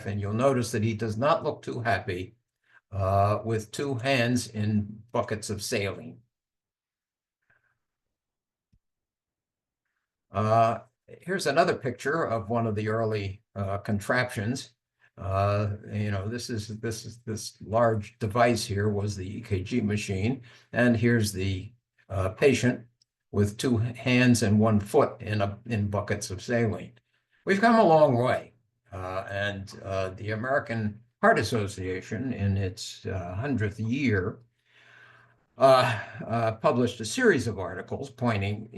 and you'll notice that he does not look too happy with two hands in buckets of saline. Here's another picture of one of the early contraptions. This large device here was the EKG machine, and here's the patient with two hands and one foot in buckets of saline. We've come a long way, and the American Heart Association, in its 100th year, published a series of articles pointing,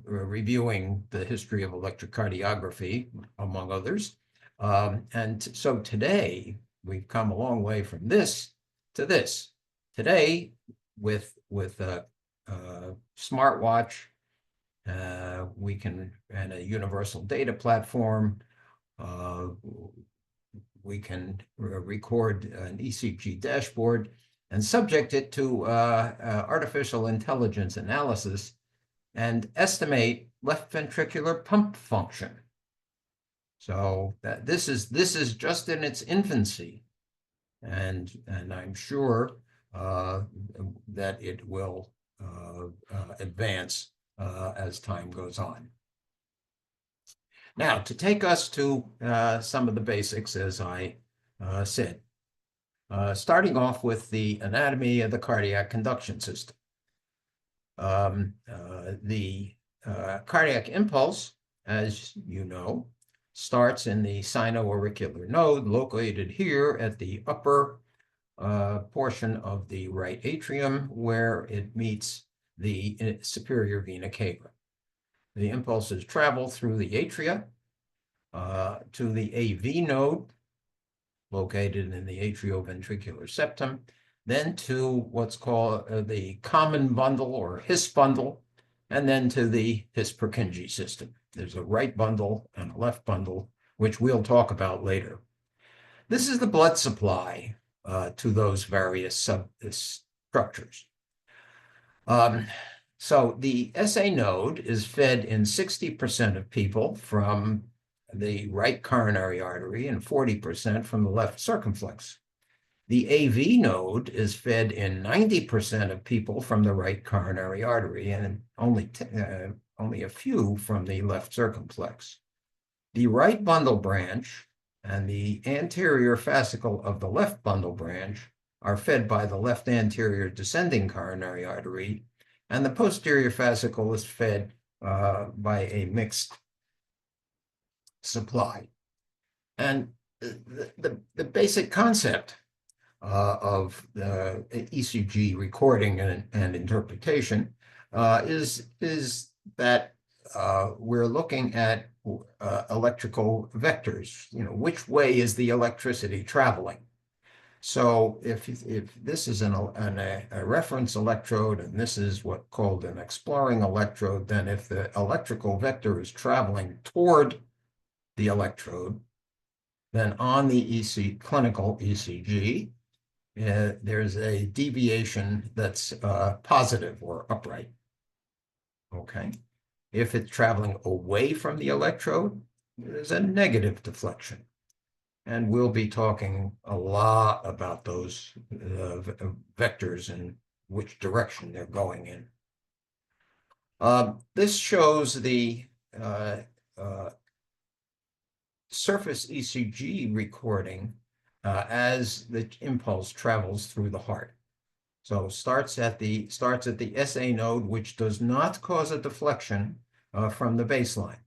reviewing the history of electrocardiography, among others. And so today, we've come a long way from this to this. Today, with a smartwatch, and a universal data platform, we can record an ECG dashboard and subject it to artificial intelligence analysis and estimate left ventricular pump function. So this is just in its infancy, and I'm sure that it will advance as time goes on. Now, to take us to some of the basics, as I said, starting off with the anatomy of the cardiac conduction system. The cardiac impulse, as you know, starts in the sino-auricular node located here at the upper portion of the right atrium, where it meets the superior vena cava. The impulses travel through the atria to the AV node, located in the atrioventricular septum, then to what's called the common bundle or His bundle, and then to the His-Purkinje system. There's a right bundle and a left bundle, which we'll talk about later. This is the blood supply to those various structures. So the SA node is fed in 60% of people from the right coronary artery and 40% from the left circumflex. The AV node is fed in 90% of people from the right coronary artery and only a few from the left circumflex. The right bundle branch and the anterior fascicle of the left bundle branch are fed by the left anterior descending coronary artery, and the posterior fascicle is fed by a mixed supply. And the basic concept of ECG recording and interpretation is that we're looking at electrical vectors. Which way is the electricity traveling? So if this is a reference electrode and this is what's called an exploring electrode, then if the electrical vector is traveling toward the electrode, then on the clinical ECG, there's a deviation that's positive or upright. Okay. If it's traveling away from the electrode, there's a negative deflection. And we'll be talking a lot about those vectors and which direction they're going in. This shows the surface ECG recording as the impulse travels through the heart. So starts at the SA node, which does not cause a deflection from the baseline.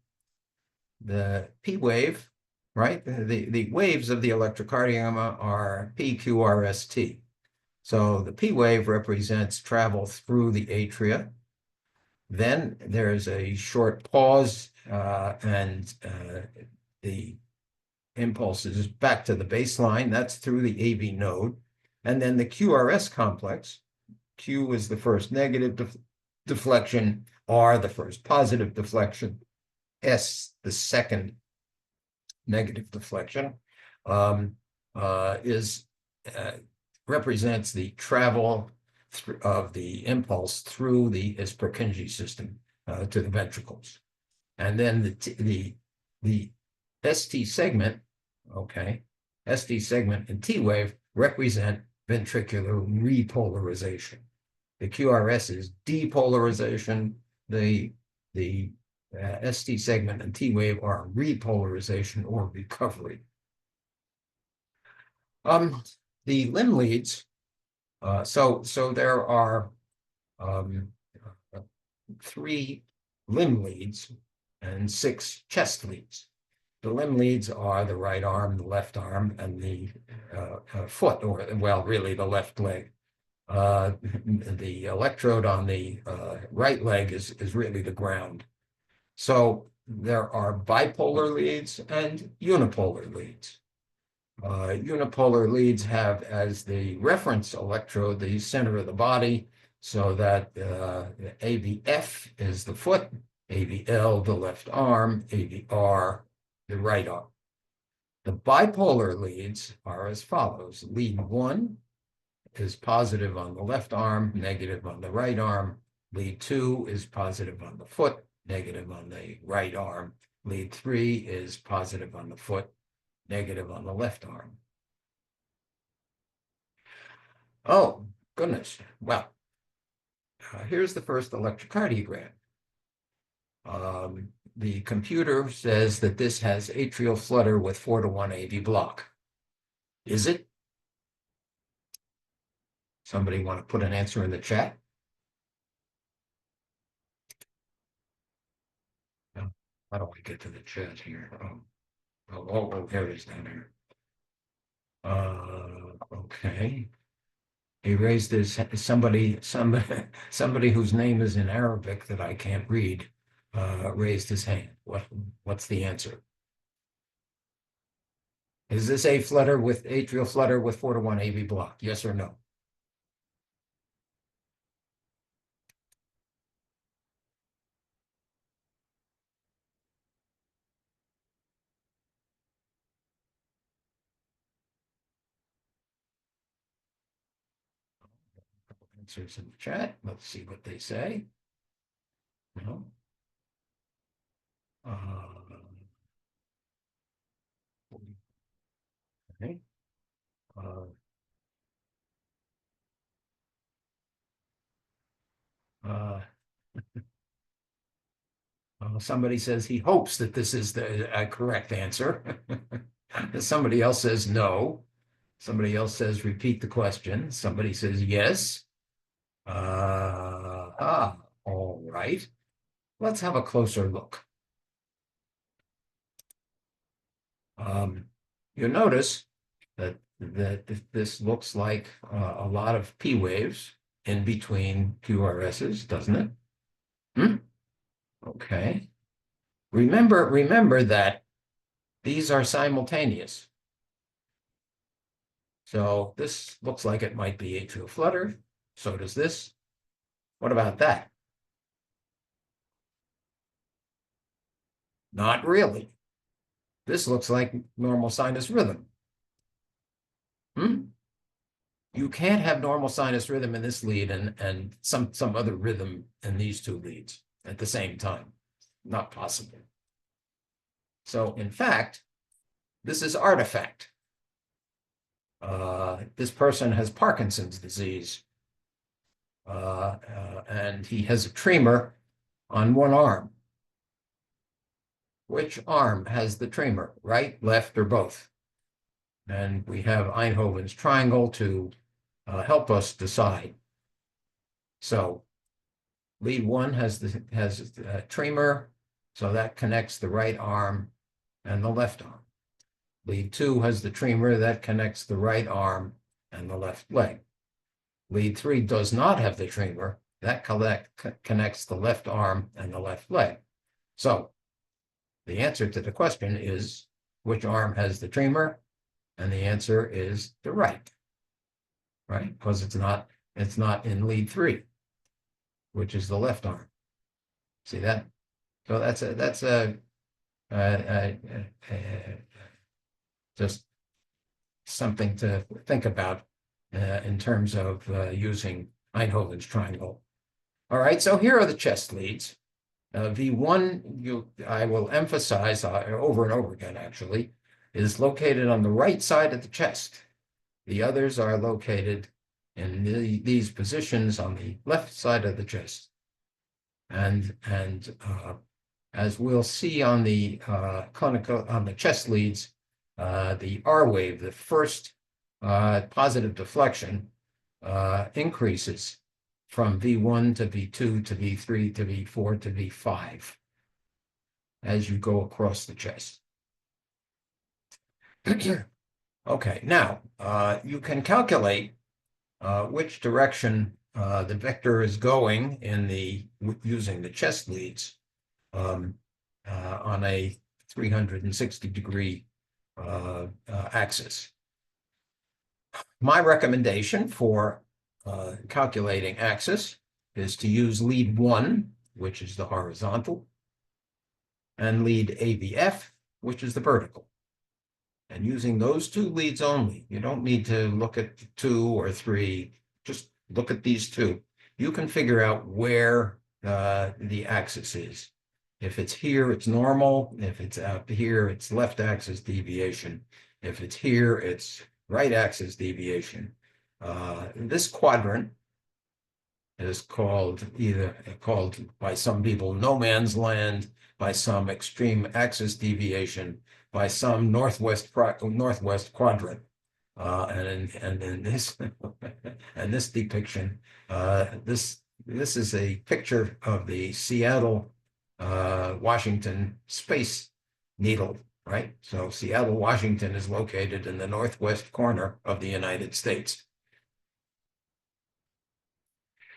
The P wave, right? The waves of the electrocardiograma are P, Q, R, S, T. So the P wave represents travel through the atria. Then there's a short pause and the impulse is back to the baseline. That's through the AV node. And then the QRS complex, Q is the first negative deflection, R the first positive deflection, S the second negative deflection, represents the travel of the impulse through the His-Purkinje system to the ventricles. And then the ST segment Okay. ST segment and T wave represent ventricular repolarization. The QRS is depolarization. The ST segment and T wave are repolarization or recovery. The limb leads. So there are 3 limb leads and 6 chest leads. The limb leads are the right arm, the left arm, and the foot, or well, really the left leg. The electrode on the right leg is really the ground. So there are bipolar leads and unipolar leads. Unipolar leads have as the reference electrode the center of the body, so that AVF is the foot, AVL the left arm, AVR the right arm. The bipolar leads are as follows. Lead 1 is positive on the left arm, negative on the right arm. Lead 2 is positive on the foot, negative on the right arm. Lead 3 is positive on the foot, negative on the left arm. Oh, goodness. Well, here's the first electrocardiogram. The computer says that this has atrial flutter with 4-to-1 AV block. Is it? Somebody want to put an answer in the chat? How do I get to the chat here? Oh, there it is down here. Okay. He raised his, somebody whose name is in Arabic that I can't read, raised his hand. What's the answer? Is this a flutter with atrial flutter with 4-to-1 AV block? Yes or no? Answers in the chat. Let's see what they say. No. Okay. Somebody says he hopes that this is the correct answer. Somebody else says no. Somebody else says repeat the question. Somebody says yes. All right. Let's have a closer look. You notice that this looks like a lot of P waves in between QRSs, doesn't it? Okay. Remember that these are simultaneous. So this looks like it might be atrial flutter. So does this. What about that? Not really. This looks like normal sinus rhythm. You can't have normal sinus rhythm in this lead and some other rhythm in these 2 leads at the same time. Not possible. So in fact, this is artifact. This person has Parkinson's disease. And he has a tremor on one arm. Which arm has the tremor, right, left, or both? And we have Einthoven's triangle to help us decide. So lead 1 has a tremor, so that connects the right arm and the left arm. Lead 2 has the tremor that connects the right arm and the left leg. Lead 3 does not have the tremor, that connects the left arm and the left leg. So the answer to the question is, which arm has the tremor? And the answer is the right, because it's not in lead 3, which is the left arm. See that? So that's just something to think about in terms of using Einthoven's triangle. All right, so here are the chest leads. V1, I will emphasize over and over again, actually, is located on the right side of the chest. The others are located in these positions on the left side of the chest. And as we'll see on the chest leads, the R wave, the first positive deflection, increases from V1 to V2 to V3 to V4 to V5 as you go across the chest. Okay, now you can calculate which direction the vector is going using the chest leads on a 360-degree axis. My recommendation for calculating axis is to use lead 1, which is the horizontal, and lead AVF, which is the vertical. And using those two leads only, you don't need to look at 2 or 3, just look at these two. You can figure out where the axis is. If it's here, it's normal. If it's out here, it's left axis deviation. If it's here, it's right axis deviation. This quadrant is called by some people no man's land, by some extreme axis deviation, by some northwest quadrant. And in this and this depiction, this is a picture of the Seattle Washington Space Needle, right? So Seattle, Washington is located in the northwest corner of the United States.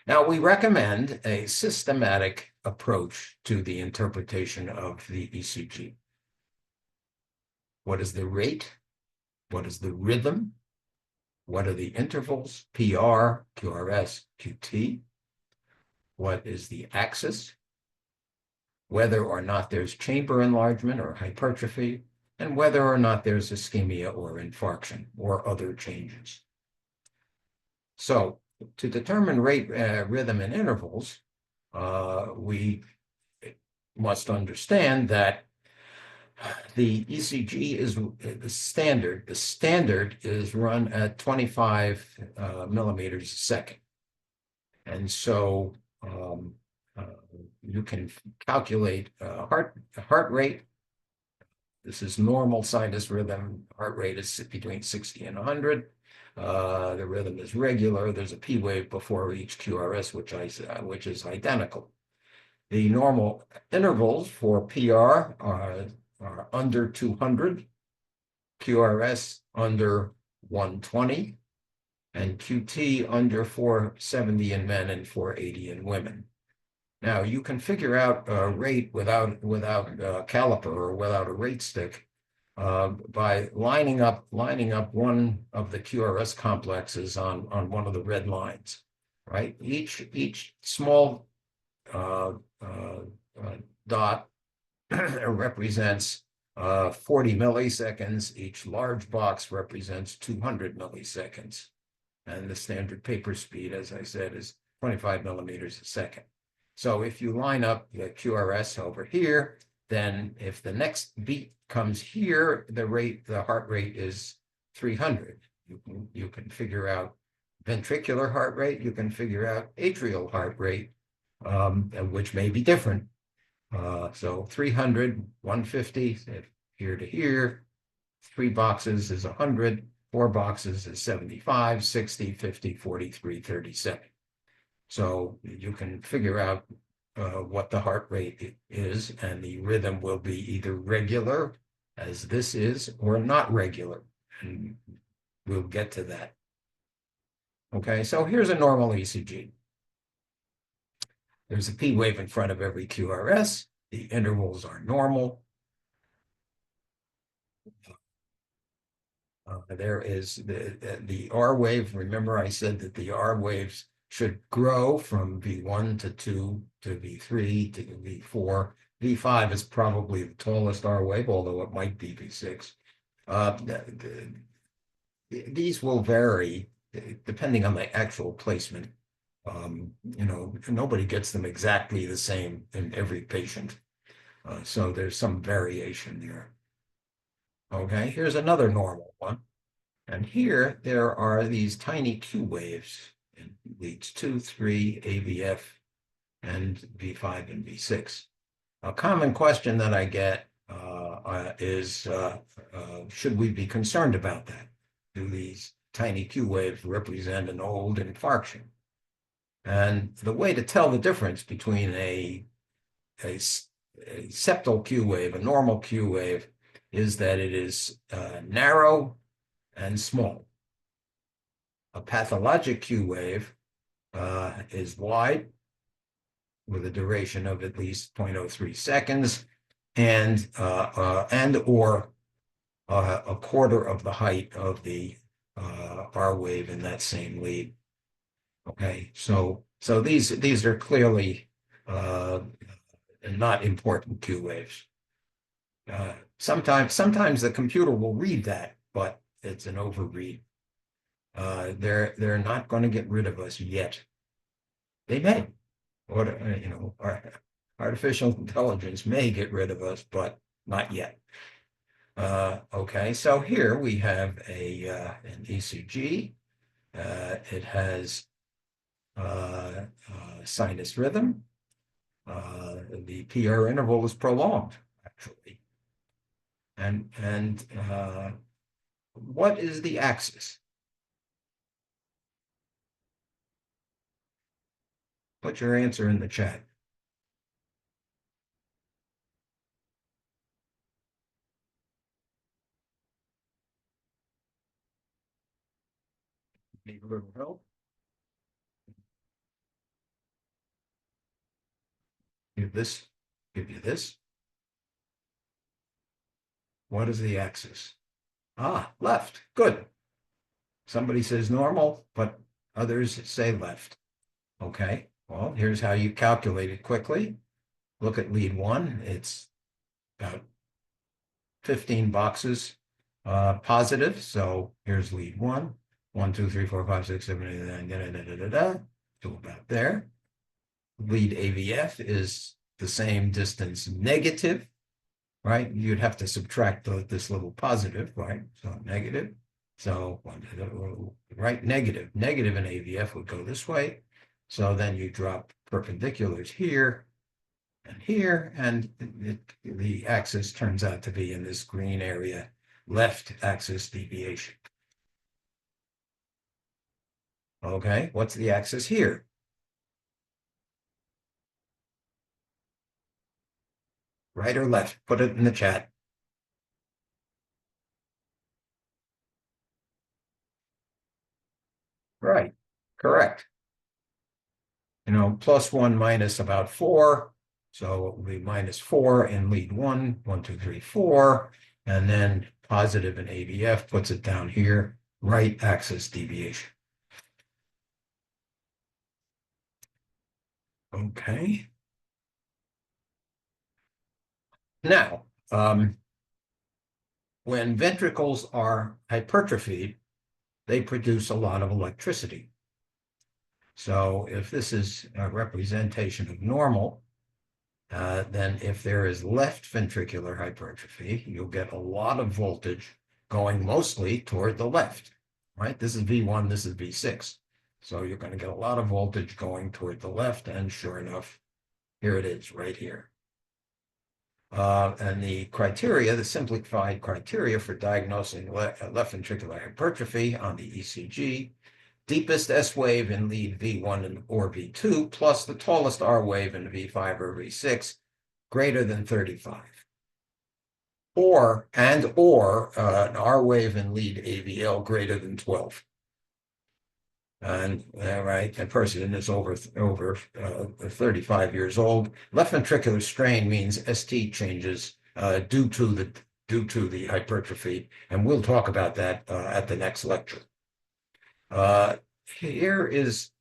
Now, we recommend a systematic approach to the interpretation of the ECG. What is the rate? What is the rhythm? What are the intervals? PR, QRS, QT. What is the axis? Whether or not there's chamber enlargement or hypertrophy, and whether or not there's ischemia or infarction or other changes. So to determine rate, rhythm, and intervals, we must understand that the ECG is the standard. The standard is run at 25 millimeters a second. And so you can calculate heart rate. This is normal sinus rhythm. Heart rate is between 60 and 100. The rhythm is regular. There's a P wave before each QRS, which is identical. The normal intervals for PR are under 200, QRS under 120, and QT under 470 in men and 480 in women. Now, you can figure out a rate without a caliper or without a rate stick by lining up one of the QRS complexes on one of the red lines, right? Each small dot represents 40 milliseconds. Each large box represents 200 milliseconds. And the standard paper speed, as I said, is 25 millimeters a second. So if you line up the QRS over here, then if the next beat comes here, the heart rate is 300. You can figure out ventricular heart rate. You can figure out atrial heart rate, which may be different. So 300, 150, here to here, 3 boxes is 100, 4 boxes is 75, 60, 50, 43, 37. So you can figure out what the heart rate is, and the rhythm will be either regular, as this is, or not regular. And we'll get to that. Okay, so here's a normal ECG. There's a P wave in front of every QRS. The intervals are normal. There is the R wave. Remember, I said that the R waves should grow from V1 to 2 to V3 to V4. V5 is probably the tallest R wave, although it might be V6. These will vary depending on the actual placement. Nobody gets them exactly the same in every patient. So there's some variation there. Okay, here's another normal one. And here there are these tiny Q waves in leads 2, 3, AVF, and V5 and V6. A common question that I get is, should we be concerned about that? Do these tiny Q waves represent an old infarction? And the way to tell the difference between a septal Q wave, a normal Q wave, is that it is narrow and small. A pathologic Q wave is wide with a duration of at least 0.03 seconds and or a quarter of the height of the R wave in that same lead. Okay, so these are clearly not important Q waves. Sometimes the computer will read that, but it's an overread. They're not going to get rid of us yet. They may, or artificial intelligence may get rid of us, but not yet. Okay, so here we have an ECG. It has sinus rhythm. The PR interval is prolonged, actually. And what is the axis? Put your answer in the chat. Need a little help? Give you this. What is the axis? Ah, left. Good. Somebody says normal, but others say left. Okay, well, here's how you calculate it quickly. Look at lead 1. It's about 15 boxes positive. So here's lead 1. 1, 2, 3, 4, 5, 6, 7, 8, 9, to about there. Lead AVF is the same distance negative, right? You'd have to subtract this little positive, right? So negative. So right, negative in AVF would go this way. So then you drop perpendiculars here and here, and the axis turns out to be in this green area, left axis deviation. Okay, what's the axis here? Right or left? Put it in the chat. Right, correct. +1 minus about 4. So it will be -4 in lead 1, 1, 2, 3, 4. And then positive in AVF puts it down here, right axis deviation. Okay. Now, when ventricles are hypertrophied, they produce a lot of electricity. So if this is a representation of normal, then if there is left ventricular hypertrophy, you'll get a lot of voltage going mostly toward the left, right? This is V1, this is V6. So you're going to get a lot of voltage going toward the left, and sure enough, here it is right here. And the criteria, the simplified criteria for diagnosing left ventricular hypertrophy on the ECG, deepest S wave in lead V1 or V2, plus the tallest R wave in V5 or V6, greater than 35. Or an R wave in lead AVL greater than 12. And right, that person is over 35 years old. Left ventricular strain means ST changes due to the hypertrophy, and we'll talk about that at the next lecture. Here is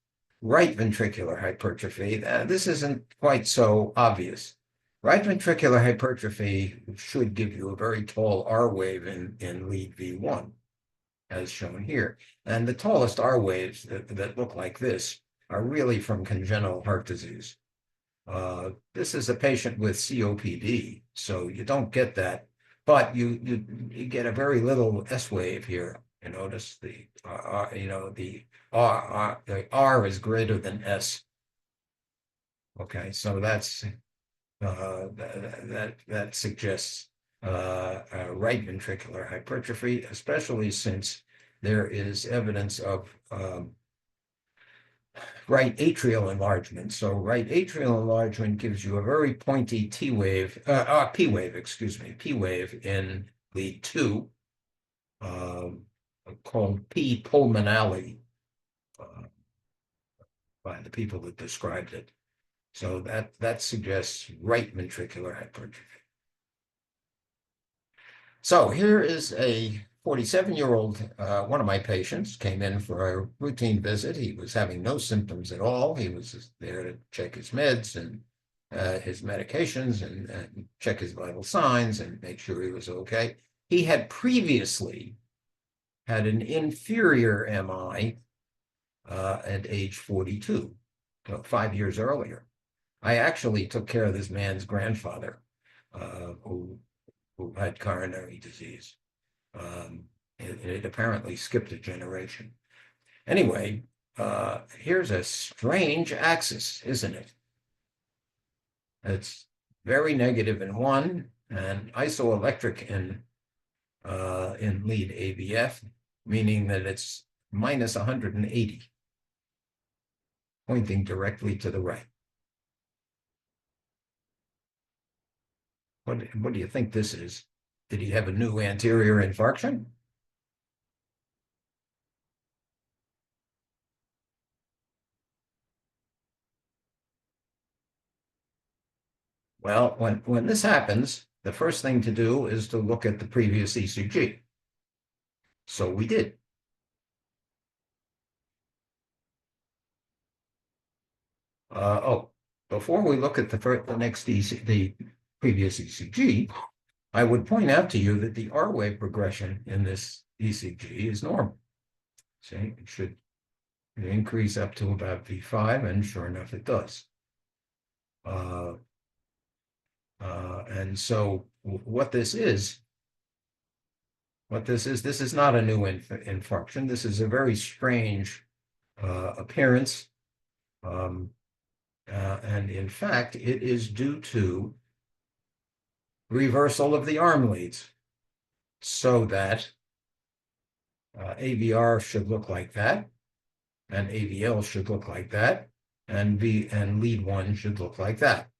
right ventricular hypertrophy. This isn't quite so obvious. Right ventricular hypertrophy should give you a very tall R wave in lead V1, as shown here. And the tallest R waves that look like this are really from congenital heart disease. This is a patient with COPD, so you don't get that but you get a very little S wave here. You notice the R is greater than S. Okay, so that's that suggests right ventricular hypertrophy, especially since there is evidence of right atrial enlargement. So right atrial enlargement gives you a very pointy P wave, P wave in lead 2, called P pulmonale by the people that described it. So that suggests right ventricular hypertrophy. So here is a 47-year-old, one of my patients came in for a routine visit. He was having no symptoms at all. He was just there to check his meds and his medications and check his vital signs and make sure he was okay. He had previously had an inferior MI at age 42, 5 years earlier. I actually took care of this man's grandfather, who had coronary disease. It apparently skipped a generation. Anyway, here's a strange axis, isn't it? It's very negative in 1 and isoelectric in lead AVF, meaning that it's minus 180, pointing directly to the right. What do you think this is? Did he have a new anterior infarction? Well, when this happens, the first thing to do is to look at the previous ECG. So we did. Before we look at the previous ECG, I would point out to you that the R wave progression in this ECG is normal. See, it should increase up to about V5, and sure enough, it does. And so this is not a new infarction. This is a very strange appearance. And in fact, it is due to reversal of the arm leads, so that AVR should look like that, and AVL should look like that, and lead 1 should look like that.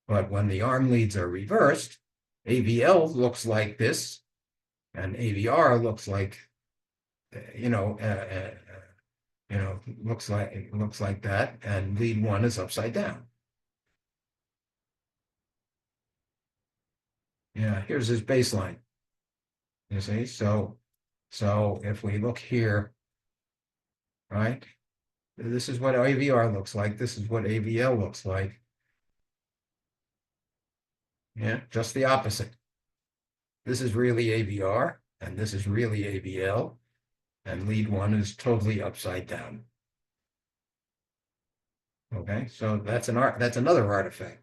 But when the arm leads are reversed, AVL looks like this, and AVR looks like, looks like that, and lead 1 is upside down. Yeah, here's his baseline. You see, so if we look here, right, this is what AVR looks like. This is what AVL looks like. Yeah, just the opposite. This is really AVR, and this is really AVL, and lead 1 is totally upside down. Okay, so that's another artifact.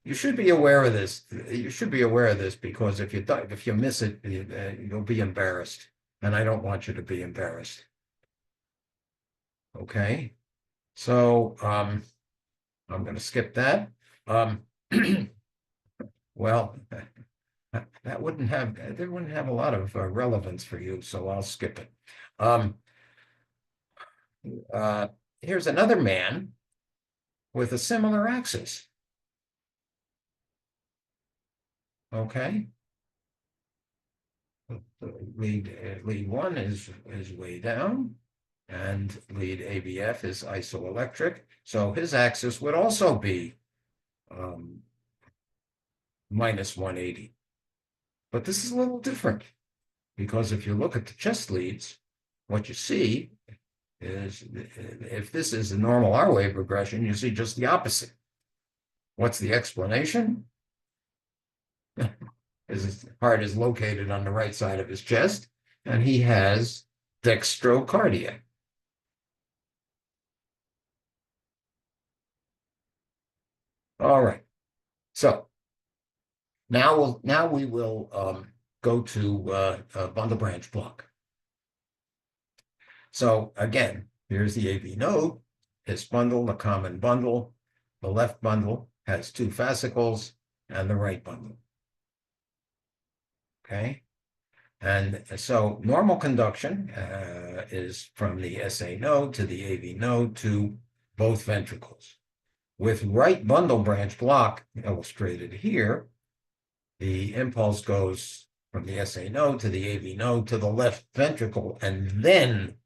You should be aware of this. You should be aware of this, because if you miss it, you'll be embarrassed, and I don't want you to be embarrassed. Okay, so I'm going to skip that. Well, there wouldn't have a lot of relevance for you, so I'll skip it. Here's another man with a similar axis. Okay. Lead 1 is way down, and lead AVF is isoelectric. So his axis would also be minus 180. But this is a little different, because if you look at the chest leads, what you see is, if this is a normal R wave regression, you see just the opposite. What's the explanation? His heart is located on the right side of his chest, and he has dextrocardia. All right. So now we will go to a bundle branch block. So again, here's the AV node, its bundle, the common bundle. The left bundle has two fascicles and the right bundle. Okay. And so normal conduction is from the SA node to the AV node to both ventricles. With right bundle branch block illustrated here, the impulse goes from the SA node to the AV node to the left ventricle and then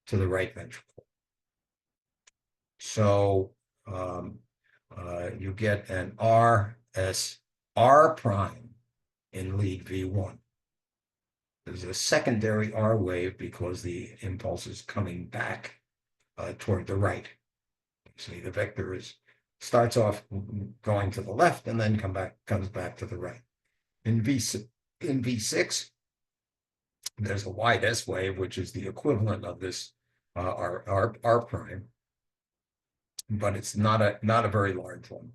to the right ventricle. So you get an RSR prime in lead V1. There's a secondary R wave because the impulse is coming back toward the right. See, the vector starts off going to the left and then comes back to the right. In V6, there's a wide S wave, which is the equivalent of this R prime, but it's not a very large one.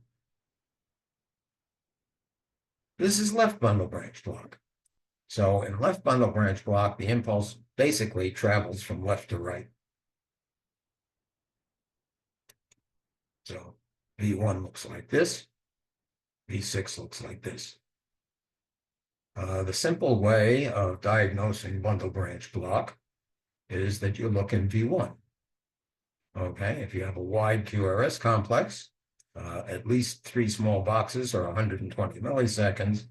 This is left bundle branch block. So in left bundle branch block, the impulse basically travels from left to right. So V1 looks like this. V6 looks like this. The simple way of diagnosing bundle branch block is that you look in V1. Okay, if you have a wide QRS complex, at least 3 small boxes or 120 milliseconds.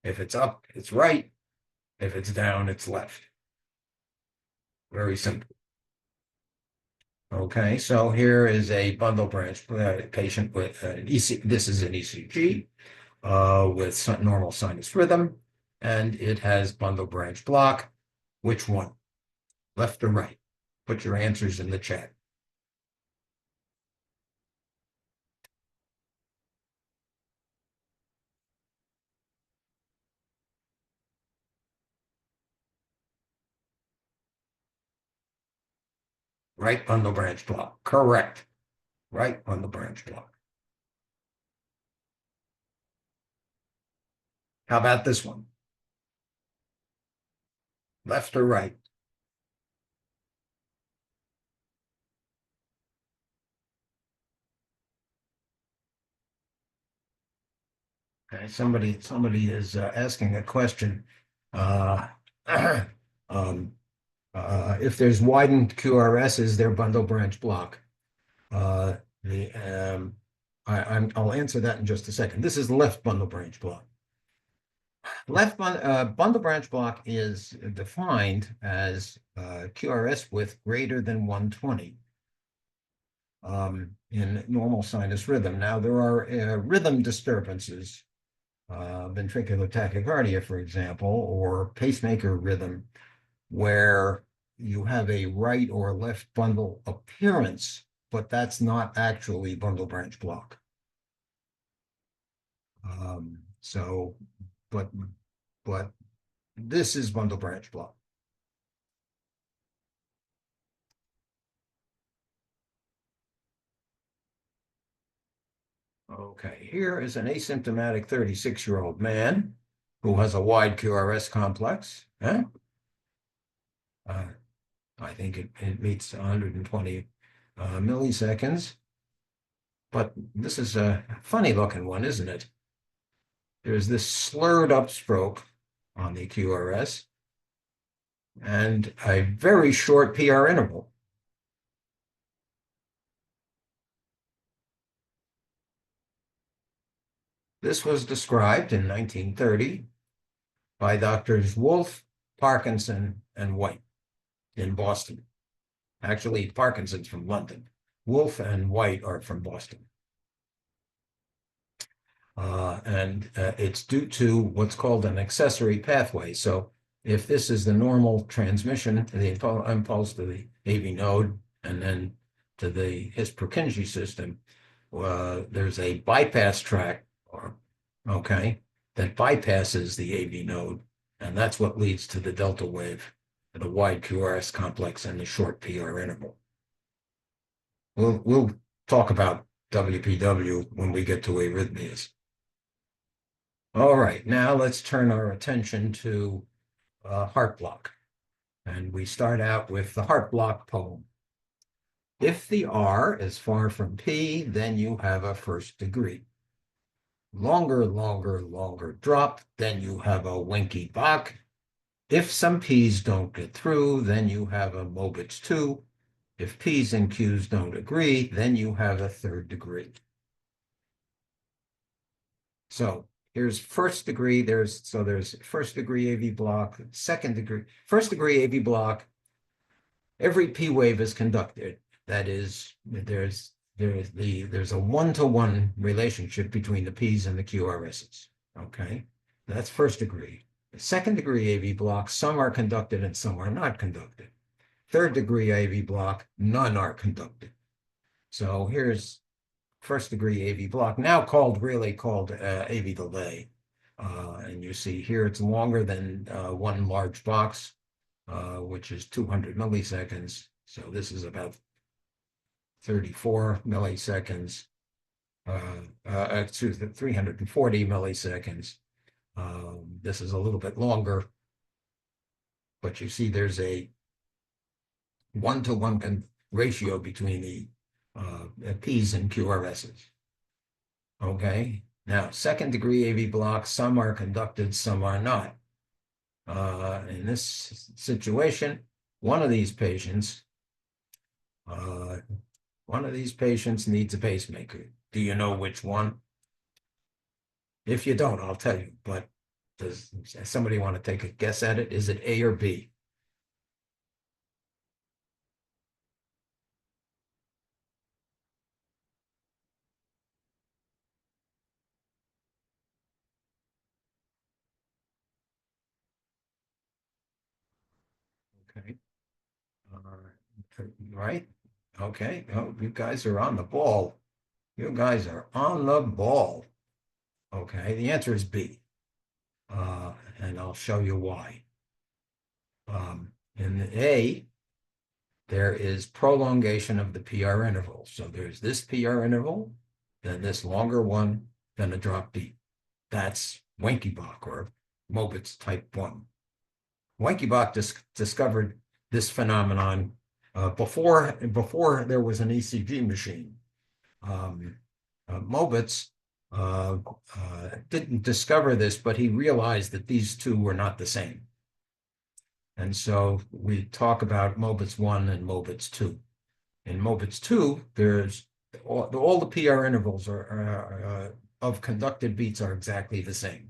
If it's up, it's right. If it's down, it's left. Very simple. Okay, so here is a bundle branch patient with an ECG. This is an ECG with normal sinus rhythm, and it has bundle branch block. Which one? Left or right? Put your answers in the chat. Right bundle branch block. Correct. Right bundle branch block. How about this one? Left or right? Okay, somebody is asking a question. If there's widened QRS, is there bundle branch block? I'll answer that in just a second. This is left bundle branch block. Bundle branch block is defined as QRS width greater than 120 in normal sinus rhythm. Now, there are rhythm disturbances, ventricular tachycardia, for example, or pacemaker rhythm, where you have a right or left bundle appearance, but that's not actually bundle branch block. But this is bundle branch block. Okay, here is an asymptomatic 36-year-old man who has a wide QRS complex. I think it meets 120 milliseconds. But this is a funny looking one, isn't it? There's this slurred upstroke on the QRS and a very short PR interval. This was described in 1930 by Doctors Wolfe, Parkinson, and White in Boston. Actually, Parkinson's from London. Wolfe and White are from Boston. And it's due to what's called an accessory pathway. So if this is the normal transmission, the impulse to the AV node and then to the His-Purkinje system, there's a bypass track, that bypasses the AV node, and that's what leads to the delta wave, the wide QRS complex, and the short PR interval. We'll talk about WPW when we get to arrhythmias. All right, now let's turn our attention to heart block. And we start out with the heart block poem. If the R is far from P, then you have a first degree. Longer, longer, longer drop, then you have a winky Bach. If some P's don't get through, then you have a Mobitz 2. If P's and Q's don't agree, then you have a third degree. So here's first degree, there's first degree AV block, second degree, first degree AV block, every P wave is conducted. That is, there's a one-to-one relationship between the P's and the QRSs. Okay, that's first degree. The second degree AV block, some are conducted and some are not conducted. Third degree AV block, none are conducted. So here's first degree AV block, now really called AV delay. And you see here it's longer than one large box, which is 200 milliseconds. So this is about 34 milliseconds, excuse me, 340 milliseconds. This is a little bit longer, but you see there's a one-to-one ratio between the P's and QRSs. Okay, now second degree AV block, some are conducted, some are not. In this situation, one of these patients needs a pacemaker. Do you know which one? If you don't, I'll tell you, but does somebody want to take a guess at it? Is it A or B? Okay. Right? Okay. Oh, you guys are on the ball. You guys are on the ball. Okay. The answer is B. And I'll show you why. In the A, there is prolongation of the PR interval. So there's this PR interval, then this longer one, then a drop beat. That's Wenckebach or Mobitz type 1. Wenckebach discovered this phenomenon before there was an ECG machine. Mobitz didn't discover this, but he realized that these two were not the same. And so we talk about Mobitz 1 and Mobitz 2. In Mobitz 2, there's all the PR intervals of conducted beats are exactly the same.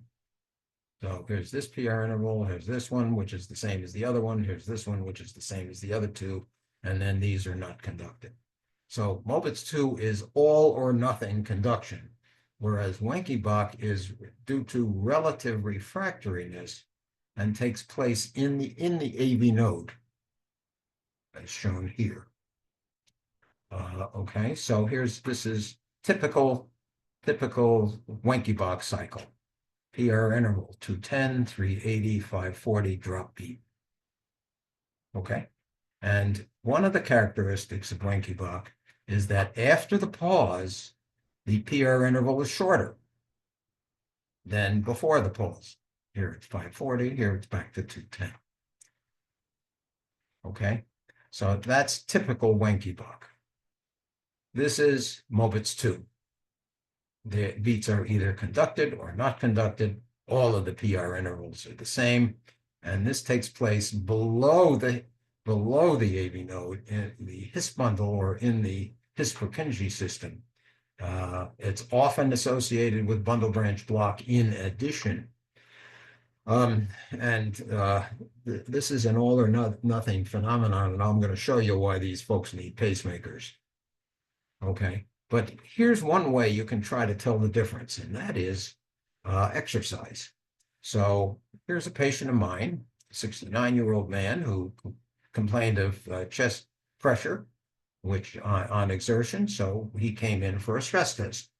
So here's this PR interval, here's this one, which is the same as the other one, here's this one, which is the same as the other two, and then these are not conducted. So Mobitz 2 is all or nothing conduction, whereas Wenckebach is due to relative refractoriness and takes place in the AV node, as shown here. Okay, so this is typical Wenckebach cycle. PR interval 210, 380, 540, drop beat. Okay, and one of the characteristics of Wenckebach is that after the pause, the PR interval is shorter than before the pause. Here it's 540, here it's back to 210. Okay, so that's typical Wenckebach. This is Mobitz 2. The beats are either conducted or not conducted. All of the PR intervals are the same. And this takes place below the AV node in the His bundle or in the His-Purkinje system. It's often associated with bundle branch block in addition. This is an all or nothing phenomenon, and I'm going to show you why these folks need pacemakers. Okay, but here's one way you can try to tell the difference, and that is exercise. So here's a patient of mine, a 69-year-old man who complained of chest pressure, which on exertion, so he came in for a stress test.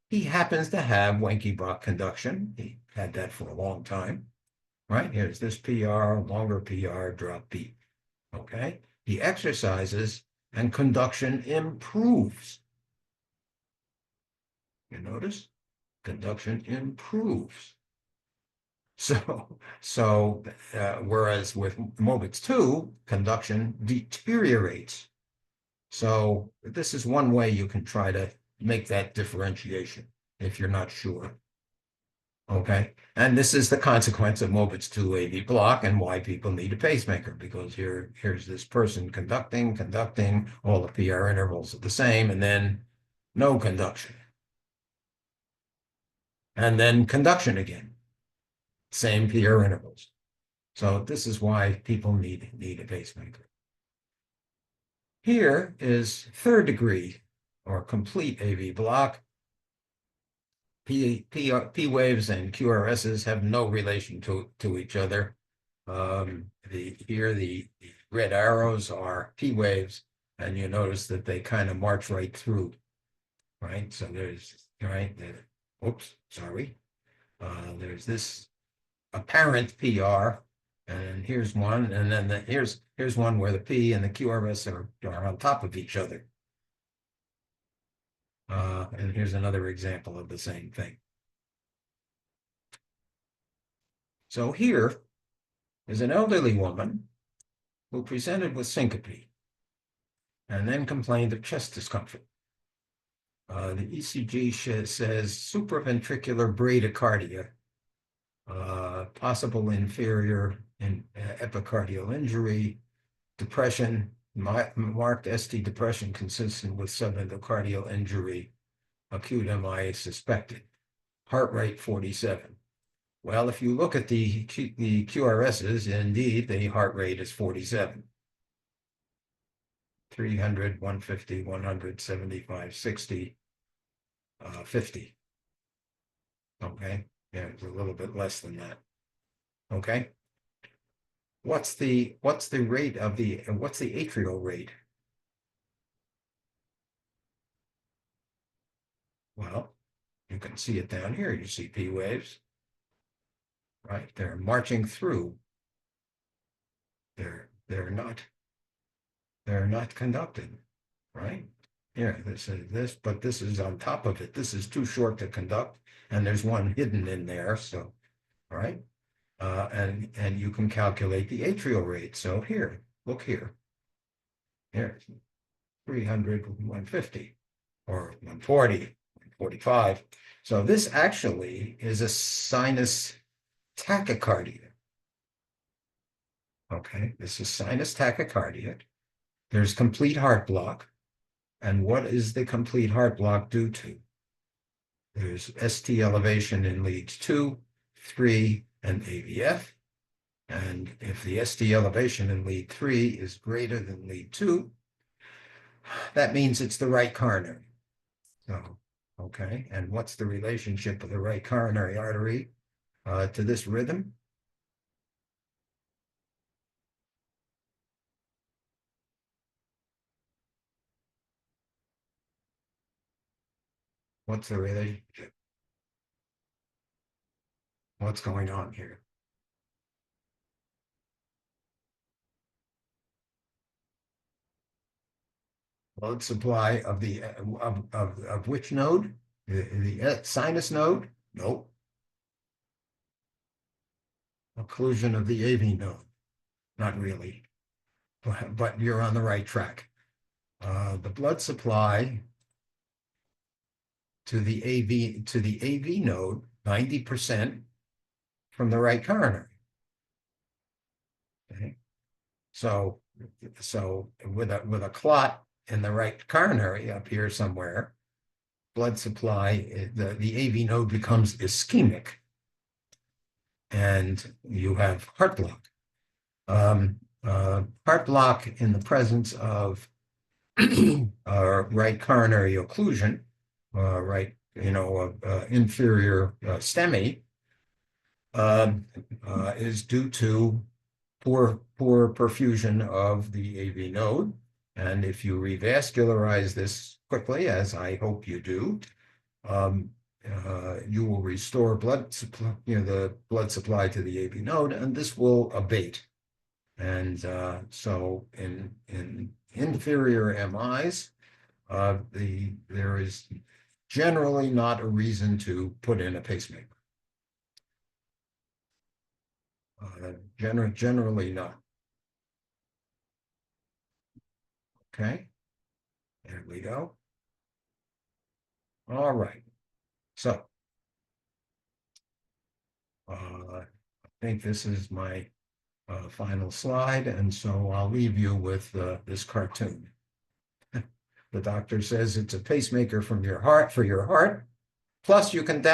He happens to have Wenckebach conduction. He had that for a long time, right? Here's this PR, longer PR, drop beat, okay? He exercises and conduction improves. You notice? conduction improves. So whereas with Mobitz 2, conduction deteriorates. So this is one way you can try to make that differentiation if you're not sure. Okay, and this is the consequence of Mobitz 2 AV block and why people need a pacemaker, because here's this person conducting, all the PR intervals are the same, and then no conduction. And then conduction again, same PR intervals. So this is why people need a pacemaker. Here is third degree or complete AV block. P waves and QRSs have no relation to each other. Here the red arrows are P waves, and you notice that they kind of march right through, right? So there's, right, oops, sorry. There's this apparent PR, and here's one, and then here's one where the P and the QRS are on top of each other. And here's another example of the same thing. So here is an elderly woman who presented with syncope and then complained of chest discomfort. The ECG says supraventricular bradycardia, possible inferior epicardial injury, depression, marked ST depression consistent with subendocardial injury, acute MI suspected, heart rate 47. Well, if you look at the QRSs, indeed, the heart rate is 47. 300, 150, 100, 75, 60, 50. Okay, yeah, it's a little bit less than that. Okay. What's the rate of what's the atrial rate? Well, you can see it down here. You see P waves, right? They're marching through. They're not conducting, right? Here, this is this, but this is on top of it. This is too short to conduct, and there's one hidden in there. So, all right. And you can calculate the atrial rate. So here, look here. Here, 300, 150, or 140, 145. So this actually is a sinus tachycardia. Okay, this is sinus tachycardia. There's complete heart block. And what is the complete heart block due to? There's ST elevation in leads 2, 3, and AVF. And if the ST elevation in lead 3 is greater than lead 2, that means it's the right coronary. So, okay, and what's the relationship of the right coronary artery to this rhythm? What's the relationship? What's going on here? Blood supply of the of which node? The sinus node? Nope. Occlusion of the AV node? Not really. But you're on the right track. The blood supply to the AV node, 90% from the right coronary. Okay. So with a clot in the right coronary up here somewhere, blood supply, the AV node becomes ischemic, and you have heart block. Heart block in the presence of right coronary occlusion, right, inferior STEMI, is due to poor perfusion of the AV node. And if you revascularize this quickly, as I hope you do, you will restore blood supply, the blood supply to the AV node, and this will abate. And so in inferior MIs, there is generally not a reason to put in a pacemaker. Generally not. Okay, there we go. All right, so I think this is my final slide, and so I'll leave you with this cartoon. The doctor says it's a pacemaker from your heart, for your heart, plus you can